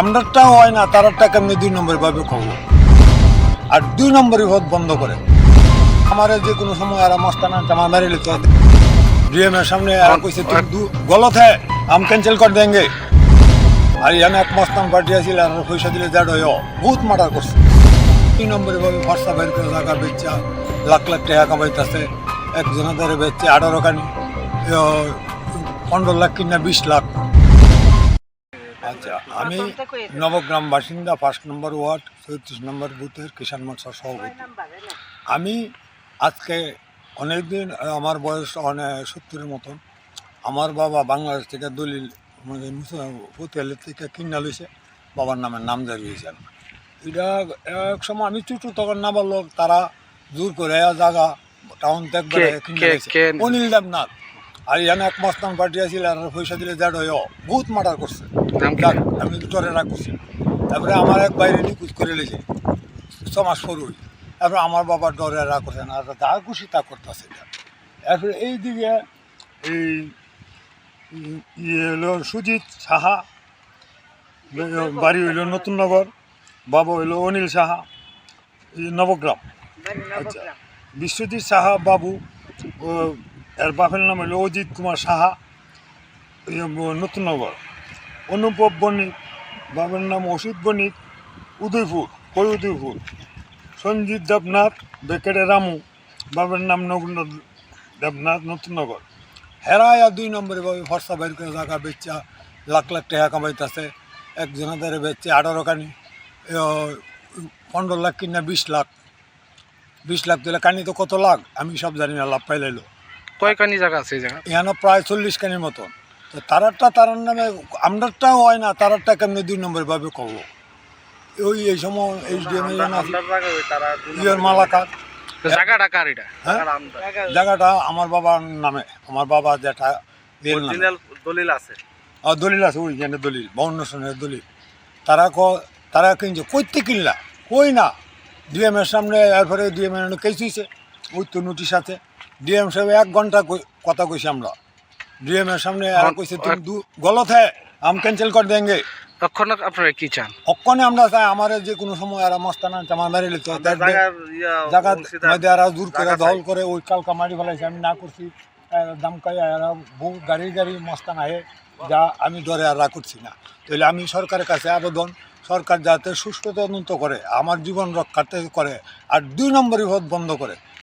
আমরারটাও হয় না, তারারটা কেমনি 2 নম্বর ভাবে খাবো। আর 2 নম্বরই ভোট বন্ধ করে আমার যে কোনো সময় আর মস্তানা জামা মেরে লিতে ডিএম এর সামনে আর কইছে তুই গলত হ্যাঁ हम कैंसिल कर देंगे। আর এখানে এক মস্তান পার্টি আছিল আর পয়সা দিলে যাড হয় বহুত মার্ডার করছে। 2 নম্বরে ভাবে ফর্সা বাইর করে জায়গা বেচা লাখ লাখ টাকা কামাইতেছে। একজনের ধরে বেচছে 18 খানি 15 লাখ কিনা 20 লাখ। আচ্ছা, আমি নবগ্রাম বাসিন্দা, 1 নম্বর ওয়ার্ড 34 নম্বর বুথের কিষাণ মোর্চার সভাপতি। আমি আজকে অনেকদিন, আমার বয়স 70-এর মতন। আমার বাবা বাংলাদেশ থেকে দলিল পতিয়ালের থেকে কিনা লইছে, বাবার নামে নামজারি হয়েছে। এটা এক সময় আমি ছোটো তখন না বললো, তারা জোর করে জায়গা টাউন ত্যাগ করে কিনে লইছে অনিল দেবনাথ। আর এখানে এক মস্তান পার্টি আছিল আর পয়সা দিলে যাড হয় বহুত মার্ডার করছে। আমি ডরে রাখছি। তারপরে আমার এক বাইরে নিকুজ করে লেছে 6 মাস পরই। তারপরে আমার বাবার ডরে রাখছে না, যা খুশি তা করতেছে। তারপরে এইদিকে এই হলো সুজিত সাহা, বাড়ি হইল নতুননগর, বাবা হইল অনিল সাহা, নবগ্রাম। আচ্ছা, বিশ্বজিৎ সাহা বাবু, এর বাপের নাম হইল অজিত কুমার সাহা, নতুননগর। অনুপব বণিক, বাবার নাম অসিত বণিক, উদয়পুর, উদয়পুর। সঞ্জিত দেবনাথ, বেকেটে রামু, বাবার নাম নগুন দেবনাথ, নতুননগর। হেরায়া 2 নম্বরে ভাবে ফর্সা বাইর করে জায়গা বেচা লাখ লাখ টাকা কামাইতেছে। একজনের ধরে বেচছে 18 খানি 15 লাখ কিনা 20 লাখ। 20 লাখ দিলে কানি তো কত লাখ আমি সব জানি না, লাভ পাইলাইলো। কয় কানি জায়গা আছে? এখানে প্রায় 40 কানির মতন। তো তারারটা তারার নামে, আমরারটাও হয় না, তারারটা কেমনি 2 নম্বর ভাবে খাবো। এই সময় এইচডিএম মালাকার জায়গাটা কার এটা? জায়গাটা আমার বাবার নামে, আমার বাবা যেটা দলিল আছে, দলিল আছে, ওইখানে দলিল 52 সনের দলিল। তারা কিনছে কইতে কিনলা কই না ডিএম এর সামনে। এরপরে ডিএম এর কেস হয়েছে, ওই তো নোটিশ আছে। ডিএম সাহেব 1 ঘন্টা কথা কইছি আমরা ডিএম এর সামনে, আর কইছে তুই গলত হ্যাঁ हम कैंसिल कर देंगे। তখন আপনারা কি চান? অক্ষণে আমরা চাই আমার যে কোনো সময় আর মস্তানা জামা মেরে লিতে জায়গা মধ্যে আর দূর করে দখল করে ওই কালকা মারি ফেলাইছে। আমি না করছি দামকাই বহু গাড়ি মস্তান আহে, যা আমি ডরে আর করছি না। তাহলে আমি সরকারের কাছে আবেদন, সরকার যাতে সুষ্ঠু তদন্ত করে, আমার জীবন রক্ষার্থে করে, আর 2 নম্বরই ভোট বন্ধ করে।